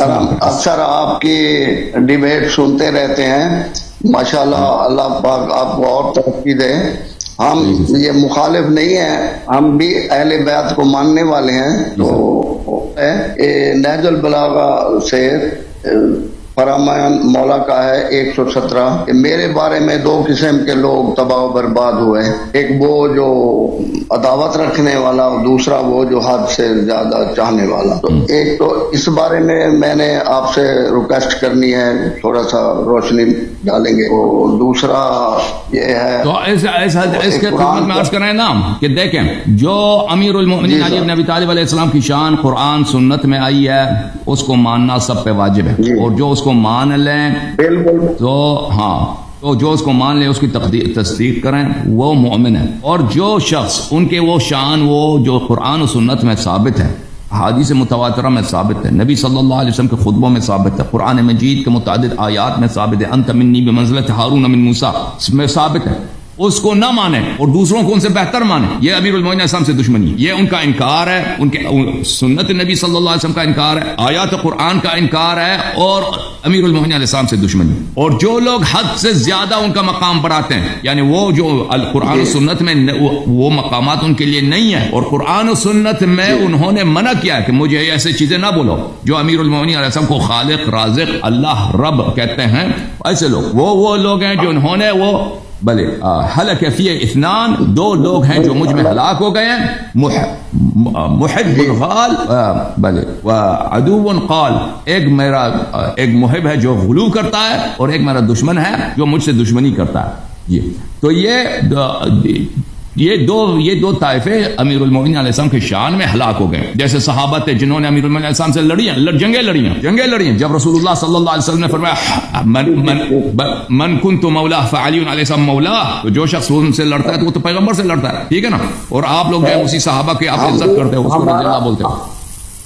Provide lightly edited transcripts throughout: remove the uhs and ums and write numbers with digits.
اکثر آپ کی ڈیبیٹ سنتے رہتے ہیں، ماشاءاللہ، اللہ پاک آپ کو اور ترقی دے۔ ہم یہ مخالف نہیں ہیں، ہم بھی اہل بیت کو ماننے والے ہیں۔ تو نہج البلاغہ سے فرمان مولا کا ہے 117 کہ میرے بارے میں دو قسم کے لوگ تباہ و برباد ہوئے، ایک وہ جو عداوت رکھنے والا، اور دوسرا وہ جو حد سے زیادہ چاہنے والا۔ تو ایک تو اس بارے میں نے آپ سے ریکویسٹ کرنی ہے، تھوڑا سا روشنی ڈالیں گے۔ اور دوسرا یہ ہے تو اس کے خدمت میں عرض کریں نام کہ دیکھیں، جو امیر المؤمنین علی بن ابی طالب علیہ السلام کی شان قرآن سنت میں آئی ہے، اس کو ماننا سب پہ واجب ہے، اور جو اس کو مان لیں بالکل تو تو جو اس کو مان لیں، اس کی تصدیق کریں، وہ مومن ہے۔ اور جو شخص ان کے وہ شان، وہ جو قرآن و سنت میں ثابت ہے، حدیث متواترہ میں ثابت ہے، نبی صلی اللہ علیہ وسلم کے خطبوں میں ثابت ہے، قرآن مجید کے متعدد آیات میں ثابت ہے، انت منی بمنزلۃ ہارون من موسیٰ، اس میں ثابت ہے، اس کو نہ مانیں اور دوسروں کو ان سے بہتر مانیں، یہ امیر المومنین اسلام سے دشمنی، یہ ان کا انکار ہے، ان کے سنت نبی صلی اللہ علیہ وسلم کا انکار ہے، آیات قرآن کا انکار ہے، اور امیر المومنین علیہ السلام سے دشمنی۔ اور جو لوگ حد سے زیادہ ان کا مقام بڑھاتے ہیں، یعنی وہ جو القرآن و سنت میں وہ مقامات ان کے لیے نہیں ہے، اور قرآن و سنت میں انہوں نے منع کیا ہے کہ مجھے ایسے چیزیں نہ بولو، جو امیر المومنین علیہ السلام کو خالق، رازق، اللہ، رب کہتے ہیں، ایسے لوگ وہ لوگ ہیں جو انہوں نے وہ بلے ہلک فی اثنان، دو لوگ ہیں جو مجھ میں ہلاک ہو گئے ہیں، محب الغال بلے وعدو قال، ایک محب ہے جو غلو کرتا ہے، اور ایک میرا دشمن ہے جو مجھ سے دشمنی کرتا ہے۔ تو یہ دو طائفے امیر المومنین علیہ السلام کے شان میں ہلاک ہو گئے، جیسے صحابہ تھے جنہوں نے امیر المومنین علیہ السلام سے جنگیں لڑی، جب رسول اللہ صلی اللہ علیہ وسلم نے فرمایا من کنت مولا فعلی علیہ السلام مولا، تو جو شخص ان سے لڑتا ہے تو وہ تو پیغمبر سے لڑتا ہے، ٹھیک ہے نا، اور آپ لوگ جو ہے اسی صحابہ کے آپ عزت کرتے ہیں، اس کو رضی اللہ بولتے ہیں۔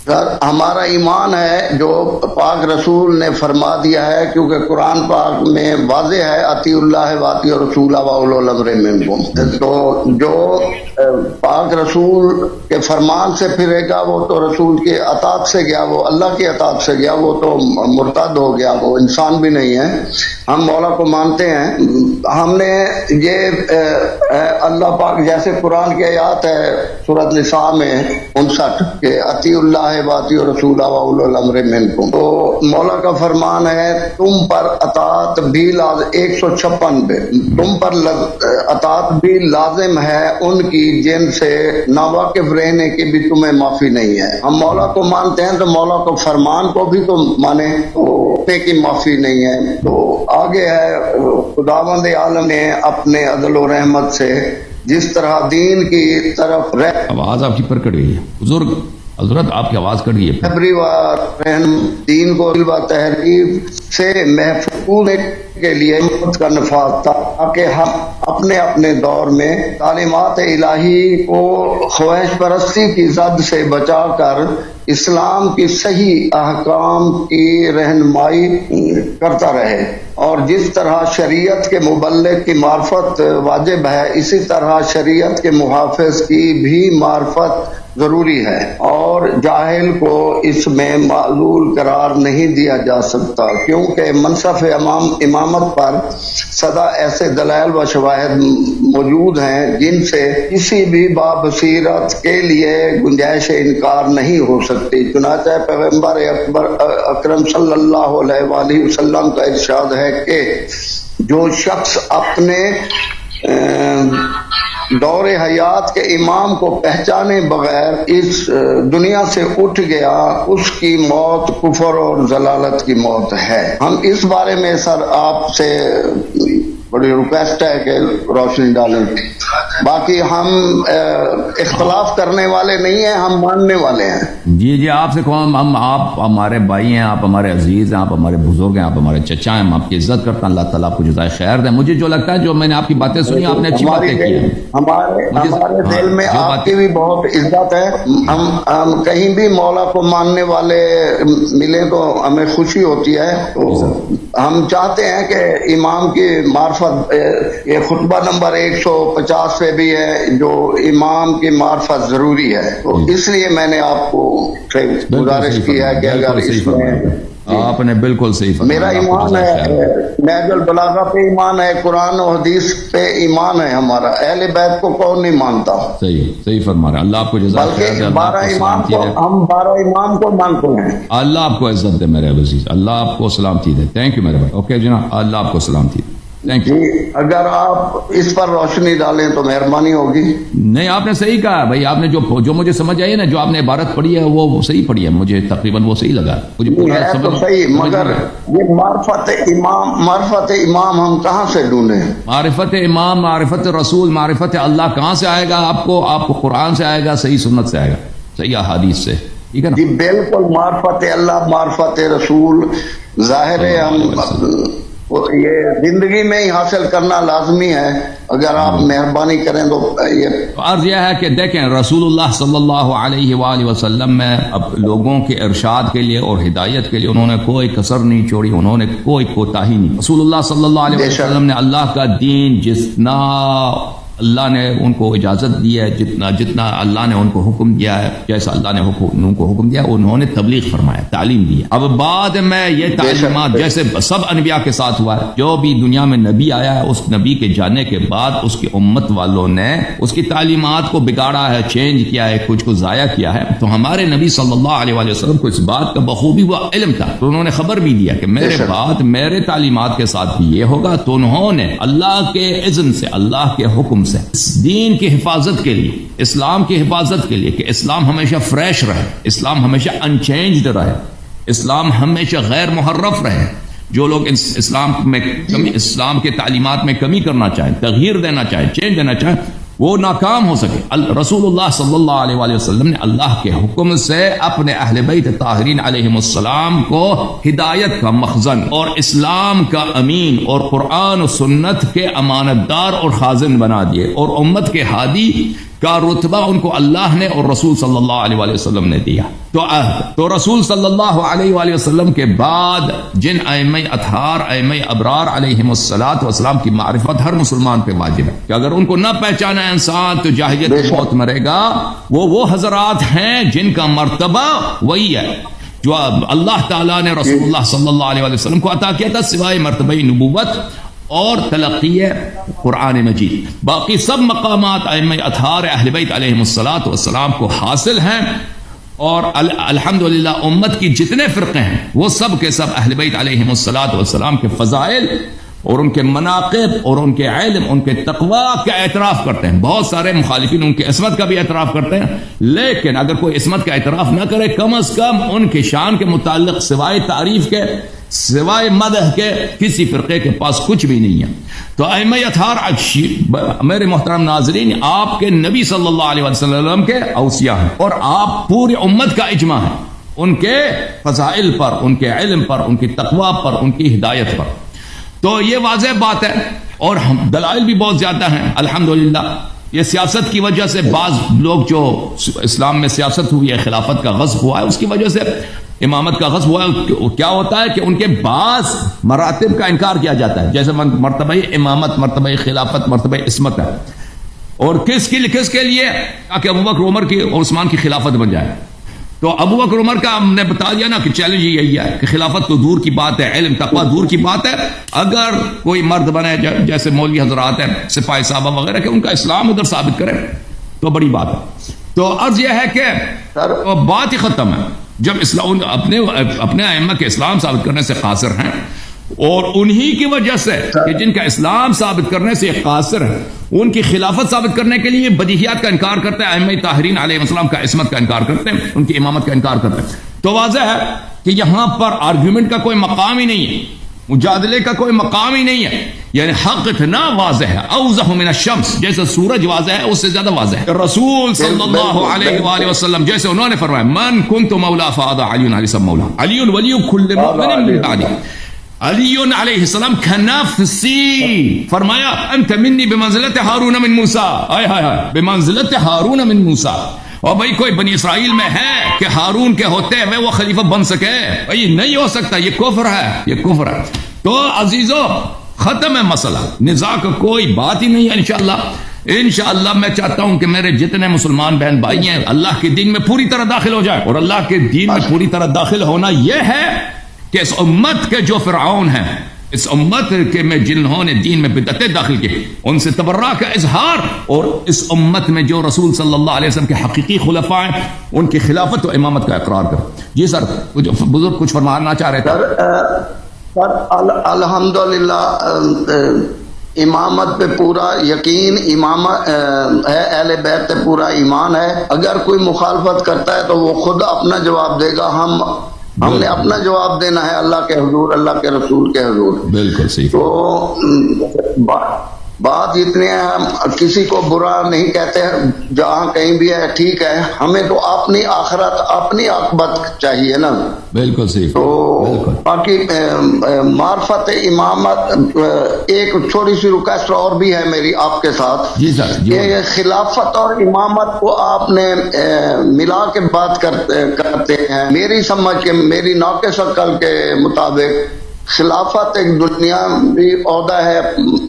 سر ہمارا ایمان ہے جو پاک رسول نے فرما دیا ہے، کیونکہ قرآن پاک میں واضح ہے اطیعوا اللہ واطیعوا الرسول واولو الامر منکم، تو جو پاک رسول کے فرمان سے پھرے گا وہ تو رسول کے اطاعت سے گیا، وہ اللہ کی اطاعت سے گیا، وہ تو مرتد ہو گیا، وہ انسان بھی نہیں ہے۔ ہم مولا کو مانتے ہیں، ہم نے یہ اللہ پاک جیسے قرآن کی آیات ہے سورۃ نساء میں 59 کہ اطیعوا اللہ واطیعوا الرسول واولو الامر منکم، تو مولا کا فرمان ہے تم پر اطاعت بھی 156 پہ تم پر اطاعت بھی لازم ہے ان کی جن سے ناواقف رہنے کی بھی تمہیں معافی نہیں ہے۔ ہم مولا کو مانتے ہیں تو مولا کو فرمان کو بھی تم مانے تو کی معافی نہیں ہے۔ تو آگے ہے خداوند عالم نے اپنے عدل و رحمت سے جس طرح دین کی طرف آواز آپ کی پر کٹ گئی ہے بزرگ، حضرت آپ کی آواز کٹ گئی ہے، خبری و دین کو تحریف سے محفوظ کے لیے کا نفاذ تاکہ ہم اپنے دور میں تعلیمات الہی کو خواہش پرستی کی زد سے بچا کر اسلام کی صحیح احکام کی رہنمائی کرتا رہے، اور جس طرح شریعت کے مبلغ کی معرفت واجب ہے، اسی طرح شریعت کے محافظ کی بھی معرفت ضروری ہے، اور جاہل کو اس میں معذور قرار نہیں دیا جا سکتا، کیونکہ منصف امامت پر سدا ایسے دلائل و شواہد موجود ہیں جن سے کسی بھی بابصیرت کے لیے گنجائش انکار نہیں ہو سکتی۔ چنانچہ پیغمبر اکرم صلی اللہ علیہ وآلہ وسلم کا ارشاد ہے کہ جو شخص اپنے دور حیات کے امام کو پہچانے بغیر اس دنیا سے اٹھ گیا، اس کی موت کفر اور ضلالت کی موت ہے۔ ہم اس بارے میں سر آپ سے بڑی ریکویسٹ ہے کہ روشنی ڈالیں۔ باقی ہم اختلاف کرنے والے نہیں ہیں، ہم ماننے والے ہیں۔ جی آپ سے کہوں، آپ ہمارے بھائی ہیں، آپ ہمارے عزیز ہیں، آپ ہمارے بزرگ ہیں، آپ ہمارے چچا ہیں، ہم آپ کی عزت کرتے ہیں، اللہ تعالیٰ آپ کو جزائے خیر دے۔ مجھے جو لگتا ہے، جو میں نے آپ کی باتیں سنی، آپ نے اچھی باتیں کی ہیں، ہمارے دل میں آپ کی بھی بہت عزت ہے۔ ہم کہیں بھی مولا کو ماننے والے ملے تو ہمیں خوشی ہوتی ہے۔ ہم چاہتے ہیں کہ امام کی معرفت، یہ خطبہ نمبر 150 لحاظ سے بھی ہے جو امام کی معرفت ضروری ہے، تو اس لیے میں نے آپ کو سے گزارش کی ہے کہ اگر اس میں آپ نے بالکل صحیح فرمایا. میرا ایمان ہے نہج البلاغہ پہ ایمان ہے، قرآن و حدیث پہ ایمان ہے ہمارا. اہل بیت کو کون نہیں مانتا؟ صحیح فرما رہے ہیں. اللہ آپ کو جزاک خیر. بلکہ 12 امام کو ہم 12 امام کو مانتے ہیں. اللہ آپ کو عزت دے میرے عزیز، اللہ آپ کو سلامتی دے. تھینک یو میرے بھائی. اوکے جناب، اللہ آپ کو سلامتی دے. Thank you. جی اگر آپ اس پر روشنی ڈالیں تو مہربانی ہوگی. نہیں آپ نے صحیح کہا بھائی. آپ نے جو مجھے سمجھ آئی نا، جو آپ نے عبارت پڑھی ہے وہ صحیح پڑھی ہے، مجھے تقریباً وہ صحیح لگا. مجھے پورا ہے تو صحیح، مگر یہ معرفت امام ہم کہاں سے ڈھونڈیں؟ معرفت امام، معرفت رسول، معرفت اللہ کہاں سے آئے گا؟ آپ کو قرآن سے آئے گا، صحیح سنت سے آئے گا، صحیح احادیث سے. ٹھیک ہے نا؟ جی بالکل. معرفت اللہ، معرفت رسول ظاہر ہے ہم یہ زندگی میں ہی حاصل کرنا لازمی ہے. اگر آپ مہربانی کریں تو یہ عرض یہ ہے کہ دیکھیں رسول اللہ صلی اللہ علیہ وآلہ وسلم میں اب لوگوں کے ارشاد کے لیے اور ہدایت کے لیے انہوں نے کوئی کسر نہیں چھوڑی، انہوں نے کوئی کوتاہی نہیں. رسول اللہ صلی اللہ علیہ وسلم نے اللہ کا دین جتنا اللہ نے ان کو اجازت دی ہے، جتنا اللہ نے ان کو حکم دیا ہے، جیسا اللہ نے ان کو حکم دیا انہوں نے تبلیغ فرمایا، تعلیم دی ہے. اب بعد میں یہ تعلیمات جیسے سب انبیاء کے ساتھ ہوا ہے، جو بھی دنیا میں نبی آیا ہے اس نبی کے جانے کے بعد اس کی امت والوں نے اس کی تعلیمات کو بگاڑا ہے، چینج کیا ہے، کچھ کو ضائع کیا ہے. تو ہمارے نبی صلی اللہ علیہ وآلہ وسلم کو اس بات کا بخوبی وہ علم تھا، تو انہوں نے خبر بھی دیا کہ میرے بعد میرے تعلیمات کے ساتھ بھی یہ ہوگا. تو انہوں نے اللہ کے اذن سے، اللہ کے حکم سے اس دین کی حفاظت کے لیے، اسلام کی حفاظت کے لیے کہ اسلام ہمیشہ فریش رہے، اسلام ہمیشہ انچینجڈ رہے، اسلام ہمیشہ غیر محرف رہے. جو لوگ اسلام کے تعلیمات میں کمی کرنا چاہیں، تغییر دینا چاہیں، چینج دینا چاہیں، وہ ناکام ہو سکے. رسول اللہ صلی اللہ علیہ وآلہ وسلم نے اللہ کے حکم سے اپنے اہل بیت طاہرین علیہم السلام کو ہدایت کا مخزن اور اسلام کا امین اور قرآن و سنت کے امانت دار اور خازن بنا دیے، اور امت کے ہادی کا رتبہ ان کو اللہ نے اور رسول صلی اللہ علیہ وآلہ وسلم نے دیا. تو رسول صلی اللہ علیہ وآلہ وسلم کے بعد جن ائمہ اطہار، ائمہ ابرار علیہم الصلاۃ والسلام کی معرفت ہر مسلمان پہ واجب ہے کہ اگر ان کو نہ پہچانا انسان تو جاہلیت کی موت مرے گا. وہ حضرات ہیں جن کا مرتبہ وہی ہے جو اللہ تعالیٰ نے رسول اللہ صلی اللہ علیہ وآلہ وسلم کو عطا کیا تھا، سوائے مرتبہ نبوت اور تلقی قرآن مجید. باقی سب مقامات ائمہ اطہار اہل بیت علیہم الصلاۃ والسلام کو حاصل ہیں، اور الحمدللہ امت کی جتنے فرقے ہیں وہ سب کے سب اہل بیت علیہم الصلاۃ والسلام کے فضائل اور ان کے مناقب اور ان کے علم، ان کے تقوی کا اعتراف کرتے ہیں. بہت سارے مخالفین ان کی عصمت کا بھی اعتراف کرتے ہیں، لیکن اگر کوئی عصمت کا اعتراف نہ کرے کم از کم ان کی شان کے متعلق سوائے تعریف کے، سوائے مدح کے کسی فرقے کے پاس کچھ بھی نہیں ہے. تو ائمہ اطہار میرے محترم ناظرین آپ کے نبی صلی اللہ علیہ وسلم کے اوصیاء ہیں، اور آپ پوری امت کا اجماع ہے ان کے فضائل پر، ان کے علم پر، ان کی تقوی پر، ان کی ہدایت پر. تو یہ واضح بات ہے، اور دلائل بھی بہت زیادہ ہیں الحمدللہ. یہ سیاست کی وجہ سے بعض لوگ جو اسلام میں سیاست ہوئی ہے، خلافت کا غصب ہوا ہے، اس کی وجہ سے امامت کا غصب ہوا ہے. کیا ہوتا ہے کہ ان کے بعض مراتب کا انکار کیا جاتا ہے، جیسے مرتبہ امامت، مرتبہ خلافت، مرتبہ عصمت ہے. اور کس کے لیے؟ تاکہ ابوبکر عمر کی اور عثمان کی خلافت بن جائے. تو ابوبکر عمر کا ہم نے بتا دیا نا کہ چیلنج یہی ہے کہ خلافت تو دور کی بات ہے، علم تقوی دور کی بات ہے، اگر کوئی مرد بنے جیسے مولوی حضرات ہیں، سپاہی صاحبہ وغیرہ، کہ ان کا اسلام ادھر ثابت کرے تو بڑی بات ہے. تو عرض یہ ہے کہ بات ہی ختم ہے. جب اسلام اپنے ائمہ کے اسلام ثابت کرنے سے قاصر ہیں، اور انہی کی وجہ سے کہ جن کا اسلام ثابت کرنے سے قاصر ہے ان کی خلافت ثابت کرنے کے لیے بدیہیات کا انکار کرتے ہیں، ائمہ طاہرین علیہ السلام کا عصمت کا انکار کرتے ہیں، ان کی امامت کا انکار کرتے ہیں. تو واضح ہے کہ یہاں پر آرگیومنٹ کا کوئی مقام ہی نہیں ہے، مجادلے کا کوئی مقام ہی نہیں ہے. یعنی حق اتنا واضح ہے، اوضح من الشمس، جیسے سورج واضح ہے اس سے زیادہ واضح ہے. رسول صلی اللہ علیہ وآلہ وسلم جیسے انہوں نے فرمایا من کنت مولا فهذا علی علی سب مولا، علی ولی کل مؤمن من بعدی. علی علیہ السلام کا نفسی فرمایا انت منی بمنزلت ہارون من موسیٰ، آئے ہائے ہائے، بمنزلت ہارون من موسیٰ. اور بھائی کوئی بنی اسرائیل میں ہے کہ ہارون کے ہوتے ہوئے وہ خلیفہ بن سکے؟ بھائی نہیں ہو سکتا، یہ کفر ہے، یہ کفر ہے. تو عزیزو ختم ہے مسئلہ، نزاع کا کوئی بات ہی نہیں ہے انشاءاللہ. انشاءاللہ میں چاہتا ہوں کہ میرے جتنے مسلمان بہن بھائی ہیں اللہ کے دین میں پوری طرح داخل ہو جائیں، اور اللہ کے دین میں پوری طرح داخل ہونا یہ ہے کہ اس امت کے جو فرعون ہیں، اس امت کے میں جنہوں نے دین میں بدعتیں داخل کی، ان سے تبرہ کا اظہار، اور اس امت میں جو رسول صلی اللہ علیہ وسلم کے حقیقی خلفاء ہیں ان کی خلافت و امامت کا اقرار کر۔ جی سر، بزرگ کچھ فرمانا چاہ رہے تھے۔ سر الحمدللہ امامت پہ پورا یقین، امامت ہے، اہل بیت پہ پورا ایمان ہے۔ اگر کوئی مخالفت کرتا ہے تو وہ خود اپنا جواب دے گا، ہم نے اپنا جواب دینا ہے اللہ کے حضور، اللہ کے رسول کے حضور۔ بالکل صحیح۔ تو بات اتنی ہے، ہم کسی کو برا نہیں کہتے، جہاں کہیں بھی ہے ٹھیک ہے، ہمیں تو اپنی آخرت، اپنی عاقبت چاہیے نا۔ بالکل صحیح۔ تو باقی معرفت امامت، ایک چھوٹی سی ریکویسٹ اور بھی ہے میری آپ کے ساتھ، جی سر، کہ خلافت اور امامت کو آپ نے ملا کے بات کرتے ہیں۔ میری سمجھ کے، میری ناقص عقل کے مطابق خلافت ایک دنیاوی عہدہ ہے،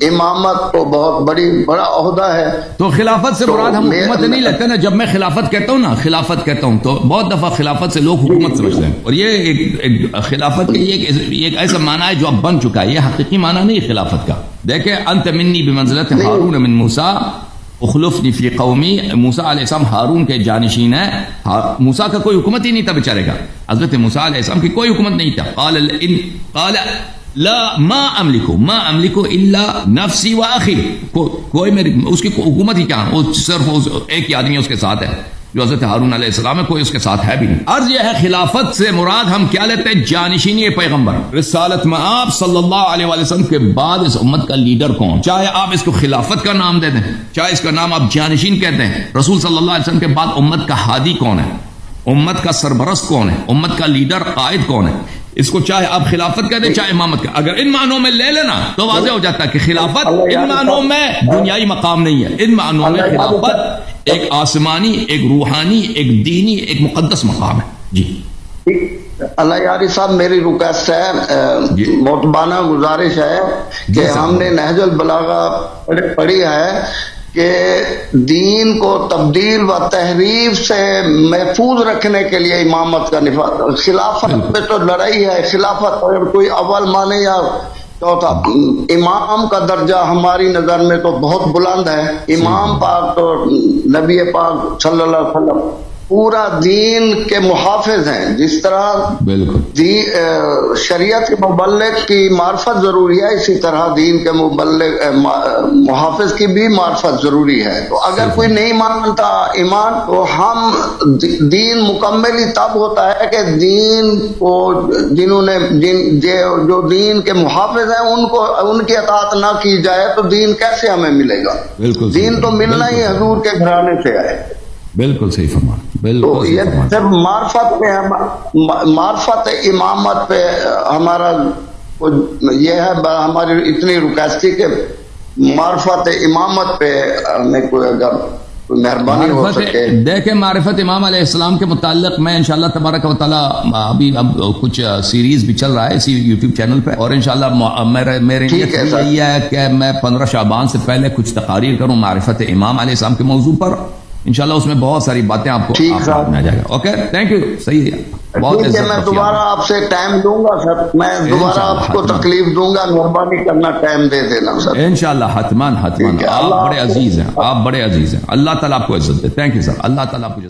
امامت تو بہت بڑا عہدہ ہے۔ تو خلافت سے مراد ہم حکومت نہیں لیتے نا۔ جب میں خلافت کہتا ہوں نا، خلافت کہتا ہوں تو بہت دفعہ خلافت سے لوگ حکومت سمجھتے ہیں، اور یہ ایک خلافت کے ایک ایسا معنی ہے جو اب بن چکا ہے، یہ حقیقی معنی نہیں ہے خلافت کا۔ دیکھیں، انت منی بمنزلت ہارون من موسیٰ اخلفنی فی قومی، موسیٰ علیہ السلام ہارون کے جانشین ہیں۔ موسیٰ کا کوئی حکومت ہی نہیں تھا بیچارے کا، حضرت موسیٰ علیہ السلام کی کوئی حکومت نہیں تھا۔ قال لا ما املک الا نفسی و اخی، کوئی میری اس کی حکومت ہی کیا، وہ صرف ایک ہی آدمی اس کے ساتھ ہے جو حضرت ہارون علیہ السلام ہے، کوئی اس کے ساتھ ہے بھی نہیں۔ عرض یہ ہے خلافت سے مراد ہم کیا لیتے ہیں؟ جانشینی پیغمبر، رسالت میں آپ صلی اللہ علیہ وسلم کے بعد اس امت کا لیڈر کون، چاہے آپ اس کو خلافت کا نام دے دیں، چاہے اس کا نام آپ جانشین کہتے ہیں، رسول صلی اللہ علیہ وسلم کے بعد امت کا ہادی کون ہے، امت کا سربرست کون ہے، امت کا لیڈر قائد کون ہے، اس کو چاہے آپ خلافت کہہ دیں چاہے امامت کہہ۔ اگر ان معنوں میں لے لینا تو واضح ہو جاتا ہے کہ خلافت ان معنوں میں دنیائی مقام نہیں ہے، ان معنوں میں خلافت ایک آسمانی، ایک روحانی، ایک دینی، ایک مقدس مقام ہے۔ جی اللہ یاری صاحب، میری ریکویسٹ ہے، موتبانہ گزارش ہے کہ ہم نے نہج البلاغہ پڑھی ہے کہ دین کو تبدیل و تحریف سے محفوظ رکھنے کے لیے امامت کا نفاذ، خلافت پہ تو لڑائی ہے، خلافت اگر کوئی اول مانے یا چوتھا، امام کا درجہ ہماری نظر میں تو بہت بلند ہے۔ امام پاک تو نبی پاک صلی اللہ علیہ وسلم پورا دین کے محافظ ہیں، جس طرح بالکل شریعت کے مبلغ کی معرفت ضروری ہے، اسی طرح دین کے محافظ کی بھی معرفت ضروری ہے۔ تو اگر کوئی نہیں مانتا ایمان، تو ہم دین مکمل ہی تب ہوتا ہے کہ دین کو جنہوں نے جو دین کے محافظ ہیں ان کی اطاعت نہ کی جائے تو دین کیسے ہمیں ملے گا؟ دین تو ملنا ہی حضور کے گھرانے سے ہے۔ بالکل صحیح فرمایا، بالکل یہ صرف معرفت امامت پہ ہمارا یہ ہے، ہماری اتنی ریکویسٹ کہ معرفت امامت پہ ہمیں کوئی اگر مہربانی ہو سکے۔ دیکھیں، معرفت امام علیہ السلام کے متعلق میں انشاءاللہ تبارک و تعالیٰ ابھی اب کچھ سیریز بھی چل رہا ہے اسی یوٹیوب چینل پہ، اور انشاءاللہ میرے نیت یہی ہے کہ میں 15 شعبان سے پہلے کچھ تقاریر کروں معرفت امام علیہ السلام کے موضوع پر، انشاءاللہ اس میں بہت ساری باتیں آپ کو آ جائے گا۔ اوکے، تھینک یو، صحیح ہے، بہت میں دوبارہ آپ سے ٹائم دوں گا سر، میں دوبارہ آپ کو تکلیف دوں گا، مہربانی کرنا ٹائم دے دینا سر انشاءاللہ، حتمان۔ آپ بڑے عزیز ہیں، آپ بڑے عزیز ہیں، اللہ تعالیٰ آپ کو عزت دے۔ تھینک یو سر، اللہ تعالیٰ آپ کو